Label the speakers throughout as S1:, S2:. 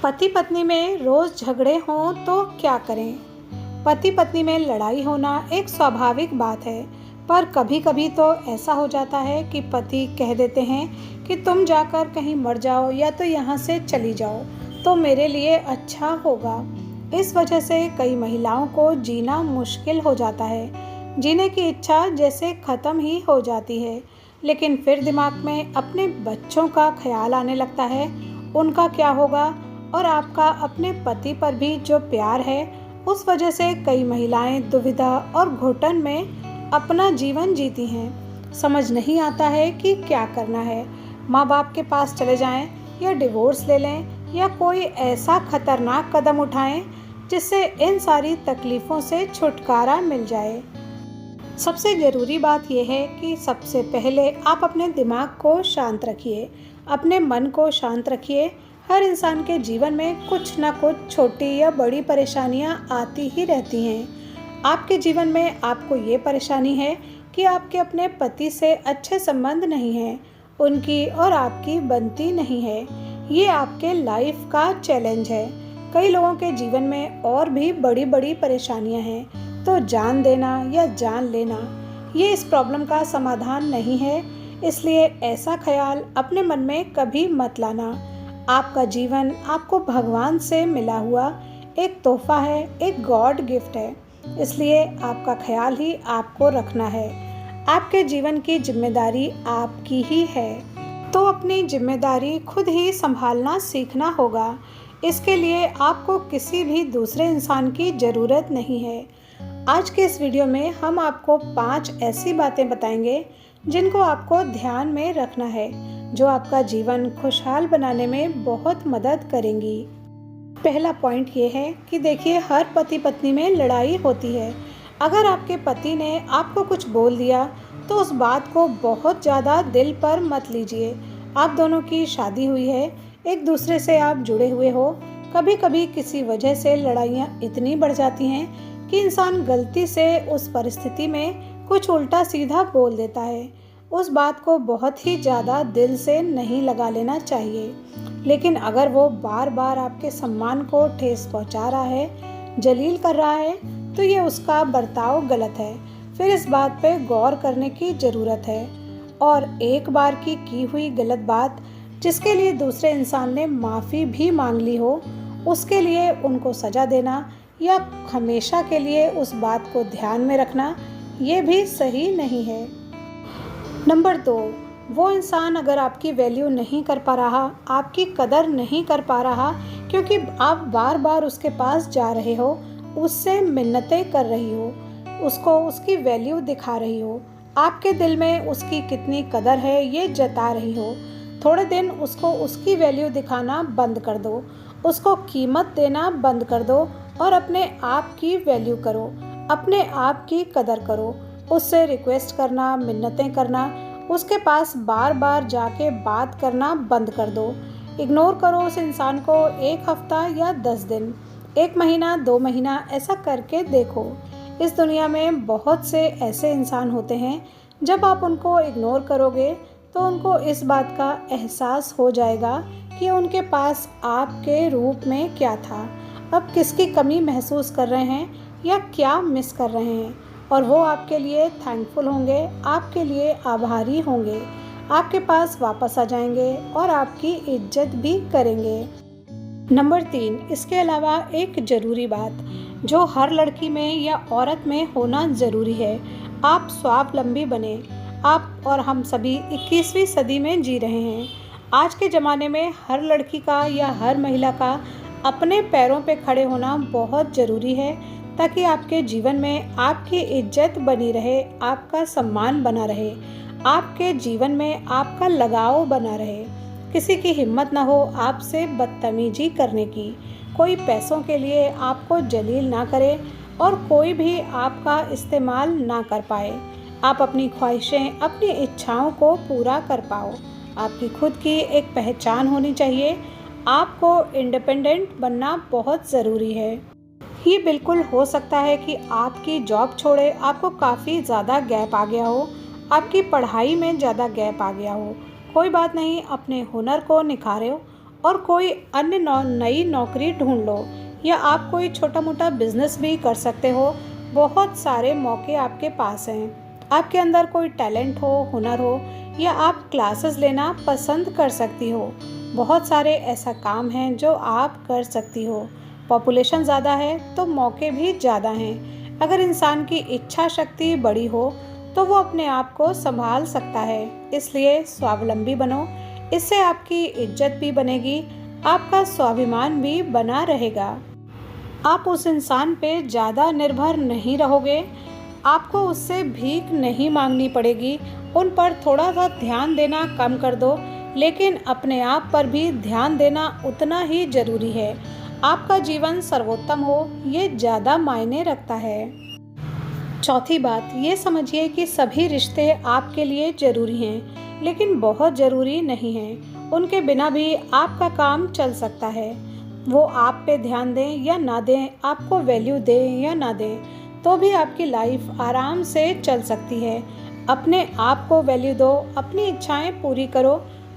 S1: पति पत्नी में रोज झगड़े हों तो क्या करें? पति पत्नी में लड़ाई होना एक स्वाभाविक बात है, पर कभी कभी तो ऐसा हो जाता है कि पति कह देते हैं कि तुम जाकर कहीं मर जाओ या तो यहाँ से चली जाओ तो मेरे लिए अच्छा होगा। इस वजह से कई महिलाओं को जीना मुश्किल हो जाता है। जीने की इच्छा जैसे ख़त्म ही हो जाती है, लेकिन फिर दिमाग में अपने बच्चों का ख्याल आने लगता है, उनका क्या होगा, और आपका अपने पति पर भी जो प्यार है, उस वजह से कई महिलाएं दुविधा और घुटन में अपना जीवन जीती हैं। समझ नहीं आता है कि क्या करना है। माँ बाप के पास चले जाएं या डिवोर्स ले लें या कोई ऐसा खतरनाक कदम उठाएं जिससे इन सारी तकलीफ़ों से छुटकारा मिल जाए। सबसे ज़रूरी बात यह है कि सबसे पहले आप अपने दिमाग को शांत रखिए, अपने मन को शांत रखिए। हर इंसान के जीवन में कुछ ना कुछ छोटी या बड़ी परेशानियां आती ही रहती हैं। आपके जीवन में आपको ये परेशानी है कि आपके अपने पति से अच्छे संबंध नहीं हैं, उनकी और आपकी बनती नहीं है। ये आपके लाइफ का चैलेंज है। कई लोगों के जीवन में और भी बड़ी बड़ी परेशानियां हैं, तो जान देना या जान लेना ये इस प्रॉब्लम का समाधान नहीं है। इसलिए ऐसा ख्याल अपने मन में कभी मत लाना। आपका जीवन आपको भगवान से मिला हुआ एक तोहफा है, एक गॉड गिफ्ट है। इसलिए आपका ख्याल ही आपको रखना है। आपके जीवन की जिम्मेदारी आपकी ही है, तो अपनी जिम्मेदारी खुद ही संभालना सीखना होगा। इसके लिए आपको किसी भी दूसरे इंसान की ज़रूरत नहीं है। आज के इस वीडियो में हम आपको 5 ऐसी बातें बताएंगे जिनको आपको ध्यान में रखना है, जो आपका जीवन खुशहाल बनाने में बहुत मदद करेंगी। पहला पॉइंट ये है कि देखिए, हर पति पत्नी में लड़ाई होती है। अगर आपके पति ने आपको कुछ बोल दिया तो उस बात को बहुत ज़्यादा दिल पर मत लीजिए। आप दोनों की शादी हुई है, एक दूसरे से आप जुड़े हुए हो। कभी कभी किसी वजह से लड़ाइयाँ इतनी बढ़ जाती हैं कि इंसान गलती से उस परिस्थिति में कुछ उल्टा सीधा बोल देता है। उस बात को बहुत ही ज़्यादा दिल से नहीं लगा लेना चाहिए, लेकिन अगर वो बार बार आपके सम्मान को ठेस पहुंचा रहा है, जलील कर रहा है, तो ये उसका बर्ताव गलत है। फिर इस बात पे गौर करने की ज़रूरत है, और एक बार की हुई गलत बात जिसके लिए दूसरे इंसान ने माफ़ी भी मांग ली हो, उसके लिए उनको सज़ा देना या हमेशा के लिए उस बात को ध्यान में रखना, ये भी सही नहीं है। नंबर 2, वो इंसान अगर आपकी वैल्यू नहीं कर पा रहा, आपकी कदर नहीं कर पा रहा, क्योंकि आप बार बार उसके पास जा रहे हो, उससे मिन्नतें कर रही हो, उसको उसकी वैल्यू दिखा रही हो, आपके दिल में उसकी कितनी कदर है ये जता रही हो, थोड़े दिन उसको उसकी वैल्यू दिखाना बंद कर दो, उसको कीमत देना बंद कर दो और अपने आप की वैल्यू करो, अपने आप की कदर करो। उससे रिक्वेस्ट करना, मिन्नतें करना, उसके पास बार बार जाके बात करना बंद कर दो। इग्नोर करो उस इंसान को 1 हफ्ता या 10 दिन, 1 महीना, 2 महीना, ऐसा करके देखो। इस दुनिया में बहुत से ऐसे इंसान होते हैं, जब आप उनको इग्नोर करोगे तो उनको इस बात का एहसास हो जाएगा कि उनके पास आपके रूप में क्या था, अब किसकी कमी महसूस कर रहे हैं या क्या मिस कर रहे हैं, और वो आपके लिए थैंकफुल होंगे, आपके लिए आभारी होंगे, आपके पास वापस आ जाएंगे और आपकी इज्जत भी करेंगे। नंबर 3, इसके अलावा एक ज़रूरी बात जो हर लड़की में या औरत में होना ज़रूरी है, आप स्वावलंबी बने। आप और हम सभी 21वीं सदी में जी रहे हैं। आज के ज़माने में हर लड़की का या हर महिला का अपने पैरों पे खड़े होना बहुत ज़रूरी है, ताकि आपके जीवन में आपकी इज्जत बनी रहे, आपका सम्मान बना रहे, आपके जीवन में आपका लगाव बना रहे। किसी की हिम्मत ना हो आपसे बदतमीजी करने की, कोई पैसों के लिए आपको जलील ना करे और कोई भी आपका इस्तेमाल ना कर पाए। आप अपनी ख्वाहिशें, अपनी इच्छाओं को पूरा कर पाओ। आपकी खुद की एक पहचान होनी चाहिए। आपको इंडिपेंडेंट बनना बहुत ज़रूरी है। ये बिल्कुल हो सकता है कि आपकी जॉब छोड़े आपको काफ़ी ज़्यादा गैप आ गया हो, आपकी पढ़ाई में ज़्यादा गैप आ गया हो। कोई बात नहीं, अपने हुनर को निखारो और कोई अन्य नई नौकरी ढूंढ लो, या आप कोई छोटा मोटा बिजनेस भी कर सकते हो। बहुत सारे मौके आपके पास हैं। आपके अंदर कोई टैलेंट हो, हुनर हो, या आप क्लासेस लेना पसंद कर सकती हो। बहुत सारे ऐसा काम हैं जो आप कर सकती हो। पॉपुलेशन ज़्यादा है तो मौके भी ज़्यादा हैं। अगर इंसान की इच्छा शक्ति बड़ी हो तो वो अपने आप को संभाल सकता है। इसलिए स्वावलंबी बनो। इससे आपकी इज्जत भी बनेगी, आपका स्वाभिमान भी बना रहेगा। आप उस इंसान पे ज़्यादा निर्भर नहीं रहोगे। आपको उससे भीख नहीं मांगनी पड़ेगी। उन पर थोड़ा सा ध्यान देना कम कर दो, लेकिन अपने आप पर भी ध्यान देना उतना ही ज़रूरी है। आपका जीवन सर्वोत्तम हो, ये ज़्यादा मायने रखता है। चौथी बात, ये समझिए कि सभी रिश्ते आपके लिए ज़रूरी हैं, लेकिन बहुत ज़रूरी नहीं हैं। उनके बिना भी आपका काम चल सकता है। वो आप पे ध्यान दें या ना दें, आपको वैल्यू दें या ना दें, तो भी आपकी लाइफ आराम से चल सकती है। अपने आप को वैल्यू दो, अपनी इच्छाएं पूरी करो,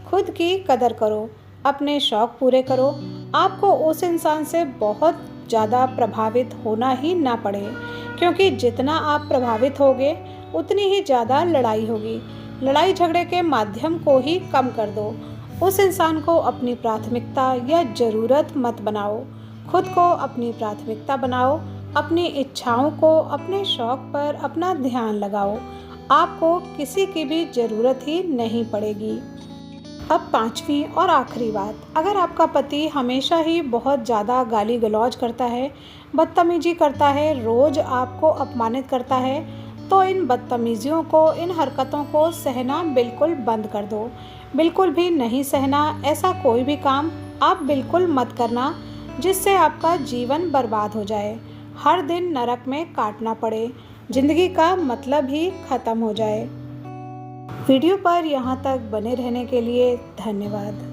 S1: खुद की कदर करो, अपने शौक़ पूरे करो। आपको उस इंसान से बहुत ज़्यादा प्रभावित होना ही ना पड़े, क्योंकि जितना आप प्रभावित होगे उतनी ही ज़्यादा लड़ाई होगी। लड़ाई झगड़े के माध्यम को ही कम कर दो। उस इंसान को अपनी प्राथमिकता या ज़रूरत मत बनाओ। खुद को अपनी प्राथमिकता बनाओ। अपनी इच्छाओं को, अपने शौक़ पर अपना ध्यान लगाओ। आपको किसी की भी ज़रूरत ही नहीं पड़ेगी। अब पांचवी और आखिरी बात, अगर आपका पति हमेशा ही बहुत ज़्यादा गाली गलौज करता है, बदतमीजी करता है, रोज़ आपको अपमानित करता है, तो इन बदतमीजियों को, इन हरकतों को सहना बिल्कुल बंद कर दो। बिल्कुल भी नहीं सहना। ऐसा कोई भी काम आप बिल्कुल मत करना जिससे आपका जीवन बर्बाद हो जाए, हर दिन नरक में काटना पड़े, ज़िंदगी का मतलब ही ख़त्म हो जाए। वीडियो पर यहाँ तक बने रहने के लिए धन्यवाद।